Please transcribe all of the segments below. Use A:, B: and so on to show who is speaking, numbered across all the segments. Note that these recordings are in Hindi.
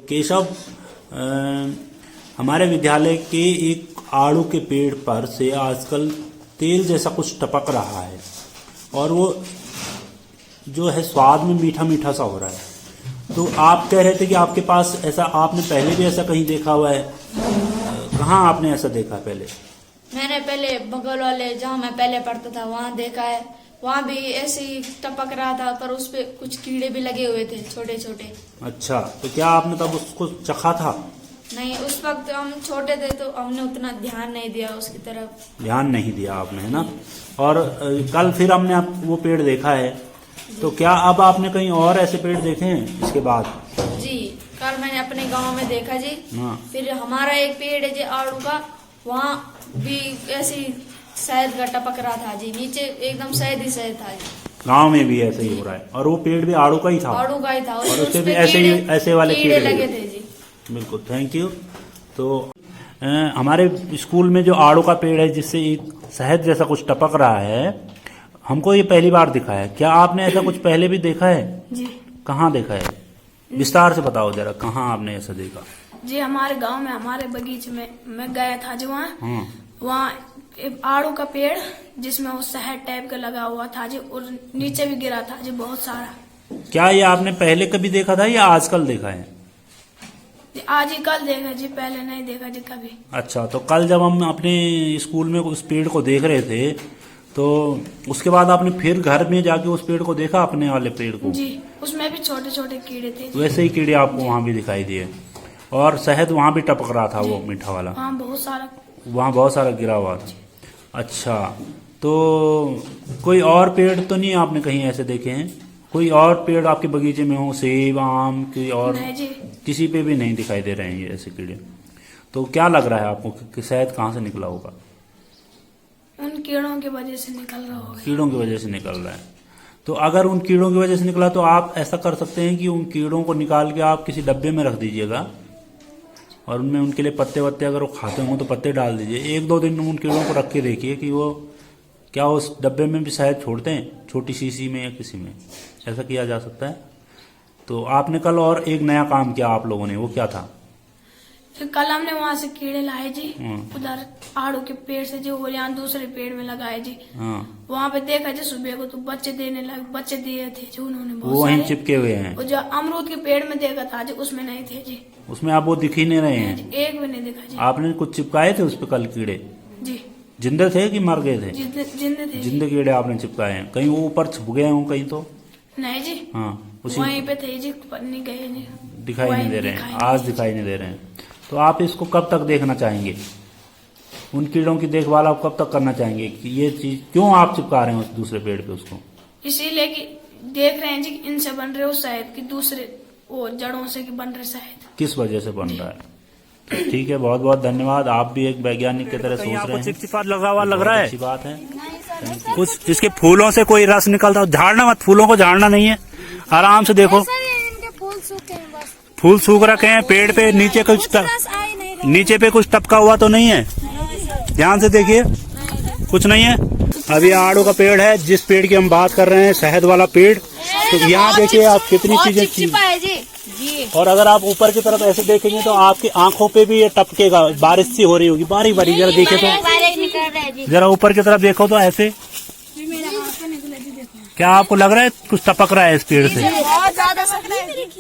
A: केशव, हमारे विद्यालय के एक आड़ू के पेड़ पर से आजकल तेल जैसा कुछ टपक रहा है और वो जो है स्वाद में मीठा मीठा सा हो रहा है। तो आप कह रहे थे कि आपके पास ऐसा, आपने पहले भी ऐसा कहीं देखा हुआ है? कहाँ आपने ऐसा देखा पहले?
B: मैंने पहले बगल वाले जहाँ मैं पहले पढ़ता था वहाँ देखा है। वहाँ भी ऐसे ही टपक रहा था, पर उस पे कुछ कीड़े भी लगे हुए थे छोटे छोटे।
A: अच्छा, तो क्या आपने तब उसको चखा था?
B: नहीं, उस वक्त हम छोटे थे तो हमने उतना ध्यान नहीं दिया उसकी तरफ।
A: ध्यान नहीं दिया आपने, है ना। और कल फिर हमने आप वो पेड़ देखा है, तो क्या अब आपने कहीं और ऐसे पेड़ देखे हैं इसके बाद?
B: जी, कल मैंने अपने गांव में देखा जी।
A: हाँ।
B: फिर हमारा एक पेड़ है जी आड़ू का, वहाँ भी ऐसी शहद का टपक रहा था जी, नीचे एकदम शहद ही शहद था जी।
A: गांव में भी ऐसे ही हो रहा है, और वो पेड़ भी आड़ू का ही था?
B: आड़ू का ही था,
A: और उससे भी ऐसे वाले
B: कीड़े लगे थे जी।
A: बिल्कुल, थैंक यू। तो हमारे स्कूल में जो आड़ू का पेड़ है जिससे एक शहद जैसा कुछ टपक रहा है, हमको ये पहली बार दिखा है। क्या आपने ऐसा कुछ पहले भी देखा है?
B: जी। कहाँ
A: देखा है? विस्तार से बताओ जरा, कहाँ आपने ऐसा देखा?
C: जी, हमारे गांव में हमारे बगीचे में मैं गया था जो वहाँ आड़ू का पेड़ जिसमें वो शहद टाइप का लगा हुआ था जी, और नीचे भी गिरा था जी बहुत सारा।
A: क्या ये आपने पहले कभी देखा था या आजकल देखा है?
C: आज ही कल देखा जी, पहले नहीं देखा जी कभी।
A: अच्छा, तो कल जब हम अपने स्कूल में उस पेड़ को देख रहे थे तो उसके बाद आपने फिर घर में जाके उस पेड़ को देखा, अपने वाले पेड़ को?
C: जी, उसमें भी छोटे छोटे कीड़े थे जी।
A: वैसे ही कीड़े आपको वहाँ भी दिखाई दिए, और शहद वहाँ भी टपक रहा था, वो मीठा वाला
C: वहाँ बहुत सारा
A: गिरा हुआ था। अच्छा, तो कोई और पेड़ तो नहीं आपने कहीं ऐसे देखे हैं? कोई और पेड़ आपके बगीचे में हो, सेब, आम की, और
C: नहीं जी,
A: किसी पे भी नहीं दिखाई दे रहे हैं ये ऐसे कीड़े? तो क्या लग रहा है आपको कि शहद कहाँ से निकला होगा?
C: उन कीड़ों की वजह से निकल रहा होगा।
A: कीड़ों की वजह से निकल रहा है। तो अगर उन कीड़ों की वजह से निकला तो आप ऐसा कर सकते हैं कि उन कीड़ों को निकाल के आप किसी डब्बे में रख दीजिएगा, और उनमें उनके लिए पत्ते वत्ते अगर वो खाते हों तो पत्ते डाल दीजिए। 1-2 दिन उन कीड़ों को रख के देखिए कि वो क्या उस डब्बे में भी शायद छोड़ते हैं, छोटी शीशी में या किसी में। ऐसा किया जा सकता है। तो आपने कल और एक नया काम किया आप लोगों ने, वो क्या था?
C: फिर कल हमने वहाँ से कीड़े लाए जी, उधर आड़ू के पेड़ से जो, और यहाँ दूसरे पेड़ में लगाए जी। वहाँ पे देखा जी सुबह को तो बच्चे दिए थे जो उन्होंने बहुत
A: वो वहीं
C: सारे।
A: चिपके हुए हैं।
C: और जो अमरूद के पेड़ में देखा था जी उसमें नहीं थे जी।
A: उसमें आप वो दिख ही नहीं रहे हैं?
C: एक भी नहीं दिखा जी।
A: आपने कुछ चिपकाए थे उस पे कल कीड़े?
C: जी।
A: जिंदे थे कि मर गए थे?
C: जिंदे थे।
A: जिंदे कीड़े आपने चिपकाए हैं। कहीं वो ऊपर छुप गए हों कहीं तो?
C: नहीं जी,
A: उसी
C: वहीं पे थे जी, नहीं गए नहीं,
A: दिखाई नहीं दे रहे हैं, आज दिखाई नहीं दे रहे हैं। तो आप इसको कब तक देखना चाहेंगे? उन कीड़ों की देखभाल आप कब तक करना चाहेंगे कि ये चीज क्यों आप चिपका रहे हैं उस दूसरे पेड़ पे उसको?
C: इसीलिए कि देख रहे हैं जी इनसे बन रहे हो शहद की, दूसरे वो जड़ों से बन रहे शहद,
A: किस वजह से बन रहा है। ठीक है, बहुत बहुत धन्यवाद। आप भी एक वैज्ञानिक की तरह सोच रहे हैं। चिपचिपा लगा हुआ लग रहा है, अच्छी बात है। कुछ इसके फूलों से कोई रस निकलता हो, झाड़ना मत, फूलों को झाड़ना नहीं है, आराम से देखो। फूल सूख रखे हैं पेड़ पे, नीचे पे कुछ टपका हुआ तो नहीं है? ध्यान से देखिए, कुछ नहीं है। अभी आड़ू का पेड़ है जिस पेड़ की हम बात कर रहे हैं, शहद वाला पेड़। तो यहाँ देखिए आप कितनी चीजें, और अगर आप ऊपर की तरफ ऐसे देखेंगे तो आपकी आंखों पे भी ये टपकेगा, बारिश सी हो रही होगी, बारी बारी। जरा देखे तो, जरा ऊपर की तरफ देखो तो ऐसे, क्या आपको लग रहा है कुछ टपक रहा है इस पेड़ से?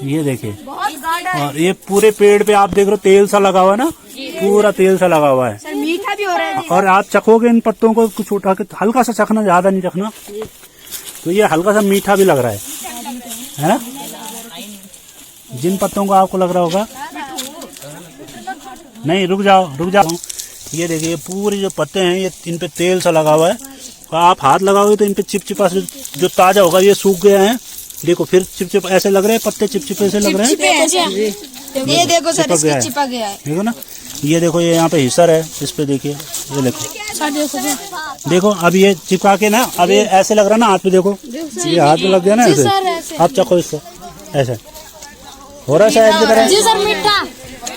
A: ये देखिए, और ये पूरे पेड़ पे आप देख रहे हो तेल सा लगा हुआ है ना, पूरा तेल सा लगा हुआ है।
B: मीठा भी हो रहा है।
A: और आप चखोगे इन पत्तों को, कुछ उठा के हल्का सा चखना, ज्यादा नहीं चखना। तो ये हल्का सा मीठा भी लग रहा है ना? जिन पत्तों को आपको लग रहा होगा, नहीं रुक जाओ। ये देखिए पूरे जो पत्ते हैं ये, इन पे तेल सा लगा हुआ है, और आप हाथ लगाओगे तो इन पे चिपचिपा से जो ताजा होगा ये सूख गया है। देखो फिर चिपचिप ऐसे लग रहे हैं, पत्ते चिपचिपे से लग रहे हैं।
B: ये देखो सर, चिपक गया है।
A: देखो ना, ये देखो, ये यहाँ पे हिस्सर है, इस पे देखिए, ये देखो। अब ये चिपका के ना, अब ये ऐसे लग रहा है ना हाथ पे, देखो ये हाथ में लग गया ना ऐसे। अब चखो इसको, ऐसे हो रहा है शायद की तरह।
B: जी सर, मीठा।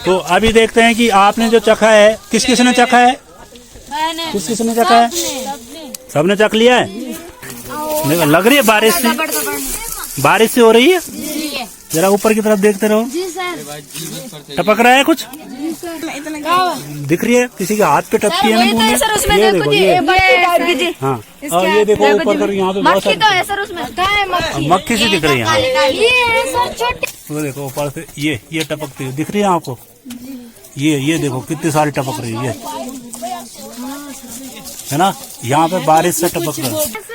A: तो अभी देखते हैं कि आपने जो चखा है, किस किसने चखा है? किस किसने चखा है? सबने चख लिया है। लग रही है बारिश से हो रही है। जरा ऊपर की तरफ देखते रहो। टपक रहा है कुछ? दिख रही है किसी के हाथ पे टपकी है ना?
B: सर उसमें
A: ये
B: देखो
A: देखो
B: जी,
A: ये हाँ, और ये देखो ऊपर कर यहाँ पे बहुत
B: मक्खी तो
A: सारी
B: है सर उसमें,
A: मक्खी सी दिख रही है यहाँ।
B: ये है सर छोटी।
A: वो देखो ऊपर से ये टपकती है, दिख रही है आपको? ये देखो कितनी सारी टपक रही है ना? यहाँ पे बारिश से टपक रही है।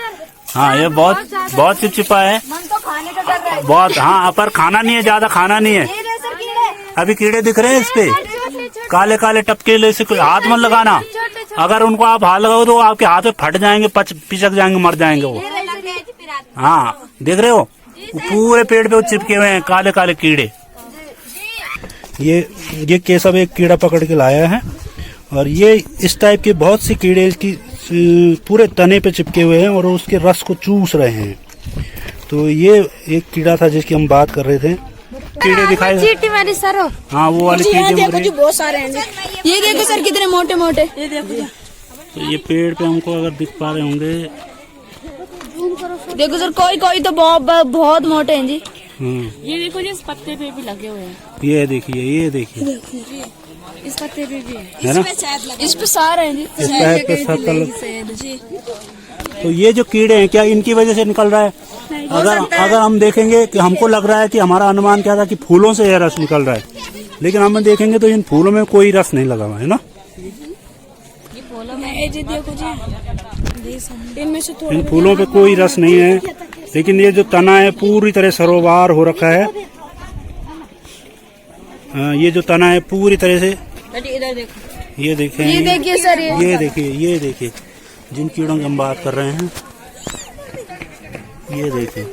A: हाँ ये बहुत चिपचिपा है,
B: मन तो खाने का कर रहा है।
A: बहुत। हाँ पर खाना नहीं है, ज्यादा खाना नहीं है।
B: ये सर कीड़े,
A: अभी कीड़े दिख रहे हैं इस पे, काले काले टपके से। हाथ मत लगाना, अगर उनको आप हाथ लगाओ तो आपके हाथ में फट जाएंगे, पिचक जाएंगे, मर जाएंगे वो। हाँ देख रहे हो, पूरे पेड़ पे वो चिपके हुए हैं काले काले कीड़े। ये केशव एक कीड़ा पकड़ के लाया है, और ये इस टाइप के बहुत सी कीड़े इसकी पूरे तने पे चिपके हुए हैं और उसके रस को चूस रहे हैं। तो ये एक कीड़ा था जिसकी हम बात कर रहे थे। कीड़े दिखाई,
B: चींटी मारी सर।
A: हाँ वो वाले कीड़े
C: बहुत सारे हैं।
B: ये देखो सर कितने मोटे मोटे।
C: ये देखो,
A: तो ये पेड़ पे हमको अगर दिख पा रहे होंगे,
B: देखो सर कोई तो बहुत मोटे हैं जी।
C: ये देखो जी, इस पत्ते पे भी लगे हुए हैं।
A: ये देखिए
C: इस पत्ते पे भी
A: है ना?
B: इस पे सारे हैं जी।
A: इस पे सब। तो ये जो कीड़े हैं क्या इनकी वजह से निकल रहा है? अगर हम देखेंगे कि हमको लग रहा है कि हमारा अनुमान क्या था कि फूलों से यह रस निकल रहा है, लेकिन हम देखेंगे तो इन फूलों में कोई रस नहीं लगा हुआ है ना। इन फूलों पे कोई रस नहीं है, लेकिन ये जो तना है पूरी तरह सरोवार हो रखा है। ये जो तना है पूरी तरह से, ये देखें,
B: ये देखिए सर,
A: ये देखिए जिन कीड़ों की हम बात कर रहे हैं, ये देखिए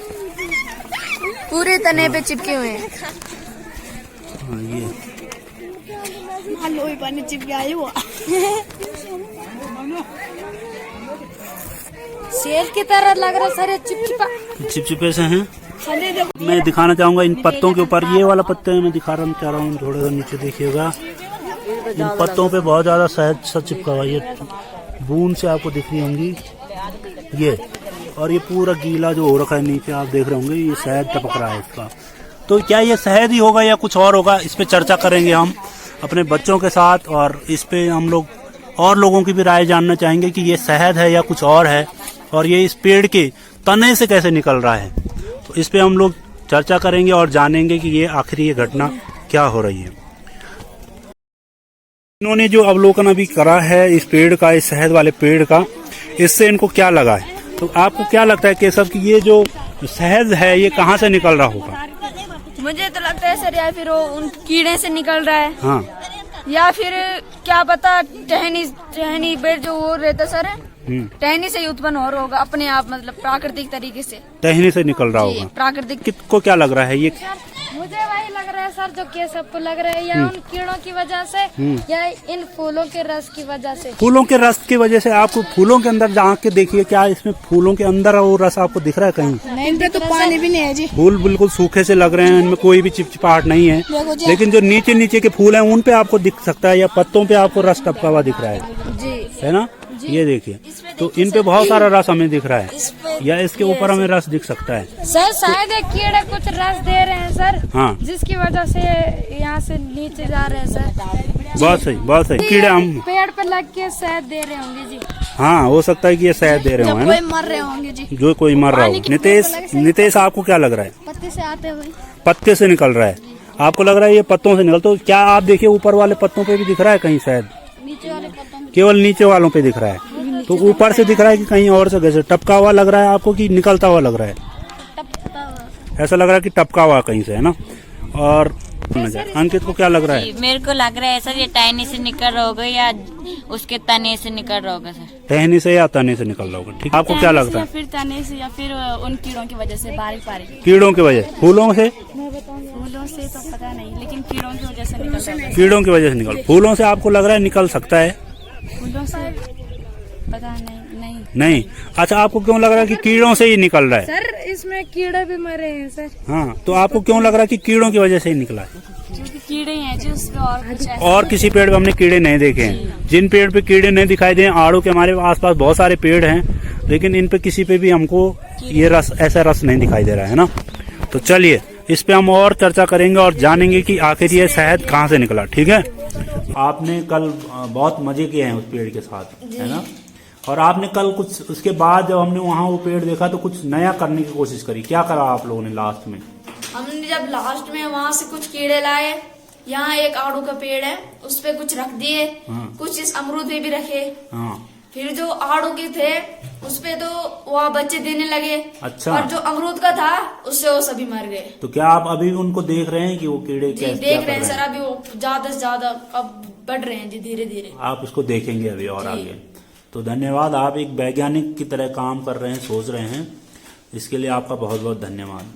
B: पूरे तने पे चिपके हुए हैं।
A: हाँ ये
C: लोही पानी चिपके आए हुआ।
B: शेर की तरह लग रहा सर,
A: चिपचिपे से हैं। मैं दिखाना चाहूंगा इन पत्तों के ऊपर, ये वाला पत्ते मैं दिखा रहा हूँ, थोड़ा सा नीचे देखिएगा। इन पत्तों पे बहुत ज्यादा शहद सा चिपका हुआ, ये बूंद से आपको दिख रही होंगी ये, और ये पूरा गीला जो हो रखा है नीचे आप देख रहे होंगे, ये शहद टपक रहा है इसका। तो क्या ये शहद ही होगा या कुछ और होगा, इस पे चर्चा करेंगे हम अपने बच्चों के साथ, और इस पे हम लोग और लोगों की भी राय जानना चाहेंगे कि ये शहद है या कुछ और है, और ये इस पेड़ के तने से कैसे निकल रहा है। तो इस पे हम लोग चर्चा करेंगे और जानेंगे कि ये आखिर ये घटना क्या हो रही है। इन्होंने जो अवलोकन अभी करा है इस पेड़ का, इस शहद वाले पेड़ का, इससे इनको क्या लगा है? तो आपको क्या लगता है केशव कि ये जो शहद है ये कहाँ से निकल रहा होगा?
B: मुझे तो लगता है सर या फिर वो उन कीड़े से निकल रहा है,
A: हाँ,
B: या फिर क्या पता टहनी पेड़ जो वो रहता सर, टहनी से ही उत्पन्न हो रहा होगा अपने आप, मतलब प्राकृतिक तरीके से
A: टहनी से निकल रहा होगा।
B: प्राकृतिक।
A: किसको क्या लग रहा है ये?
B: मुझे वही लग रहा है सर जो कि सबको लग रहा है, या उन कीड़ों की वजह से या इन फूलों के रस की वजह से।
A: फूलों के रस की वजह से। आपको फूलों के अंदर झांक के देखिए, क्या इसमें फूलों के अंदर वो रस आपको दिख रहा है कहीं?
C: नहीं, इनपे तो पानी भी नहीं है जी।
A: फूल बिल्कुल सूखे से लग रहे हैं, इनमें कोई भी चिपचिपाहट नहीं है, लेकिन जो नीचे नीचे के फूल हैं उन पे आपको दिख सकता है, या पत्तों पे आपको रस टपका हुआ दिख रहा है ना? ये देखिए, तो इन पे बहुत सारा रस हमें दिख रहा है, या इसके ऊपर हमें रस दिख सकता है
B: सर। शायद एक कीड़े कुछ रस दे रहे हैं सर,
A: हाँ,
B: जिसकी वजह से यहाँ से नीचे जा रहे हैं सर।
A: बहुत सही। कीड़े हम
B: पेड़ पर लग के शहद दे रहे होंगे जी।
A: हाँ, हो सकता है कि ये शहद दे रहे हो, है ना?
C: मर रहे होंगे जी,
A: जो कोई मर रहा हो। नितेश आपको क्या लग रहा है?
B: पत्ते से आते हुए,
A: पत्ते से निकल रहा है, आपको लग रहा है ये पत्तों से निकल? तो क्या आप देखिए ऊपर वाले पत्तों पे भी दिख रहा है कहीं शहद?
B: नीचे वाले पत्तों
A: केवल नीचे वालों पे दिख रहा है, तो ऊपर से दिख रहा है कि कहीं और से कैसे टपका हुआ लग रहा है आपको कि निकलता हुआ लग रहा है? ऐसा लग रहा है कि टपका हुआ कहीं से, है ना? और अंकित को क्या लग रहा है?
D: मेरे को लग रहा है सर ये टहनी से निकल रहा होगा या उसके तने से निकल रहा होगा सर।
A: टहनी से या तने से निकल रहा होगा, ठीक। आपको क्या लगता है?
C: फिर तने से, या फिर उन कीड़ों की वजह से, बारीक
A: कीड़ों की वजह, फूलों से?
C: फूलों से तो पता नहीं, लेकिन कीड़ों की वजह से निकल रहा है।
A: कीड़ों की वजह से निकल, फूलों से आपको लग रहा है निकल सकता है?
C: फूलों से पता
A: नहीं। अच्छा, आपको क्यों लग रहा है कि कीड़ों से ही निकल रहा है?
B: सर इसमें कीड़े भी मरे हैं सर।
A: हाँ, तो आपको क्यों लग रहा है कि कीड़ों की वजह से ही निकला है?
C: क्योंकि कीड़े हैं जी उसमें, और कुछ ऐसा।
A: और किसी पेड़ पे हमने कीड़े नहीं देखे हैं। जिन पेड़ पे कीड़े नहीं दिखाई दे, आड़ू के हमारे आसपास बहुत सारे पेड़ हैं, लेकिन इन पे किसी पे भी हमको ये रस, ऐसा रस नहीं दिखाई दे रहा है ना। तो चलिए इस पे हम और चर्चा करेंगे और जानेंगे कि आखिर ये शहद कहाँ से निकला। ठीक है, आपने कल बहुत मजे किए हैं उस पेड़ के साथ, है ना? और आपने कल कुछ उसके बाद जब हमने वहाँ वो पेड़ देखा तो कुछ नया करने की कोशिश करी। क्या करा आप लोगों ने लास्ट में?
B: हमने जब लास्ट में वहाँ से कुछ कीड़े लाए, यहाँ एक आड़ू का पेड़ है उस पे कुछ रख दिए, कुछ इस अमरूद पे भी रखे। फिर जो आड़ू के थे उस पे तो वहाँ बच्चे देने लगे।
A: अच्छा।
B: और जो अमरूद का था उससे वो सभी मर गए।
A: तो क्या आप अभी भी उनको देख रहे हैं कि वो कीड़े कैसे
B: देख रहे हैं सर, अभी वो ज्यादा से ज्यादा अब बढ़ रहे हैं जी, धीरे धीरे।
A: आप उसको देखेंगे अभी और आगे। तो धन्यवाद, आप एक वैज्ञानिक की तरह काम कर रहे हैं, सोच रहे हैं, इसके लिए आपका बहुत बहुत धन्यवाद।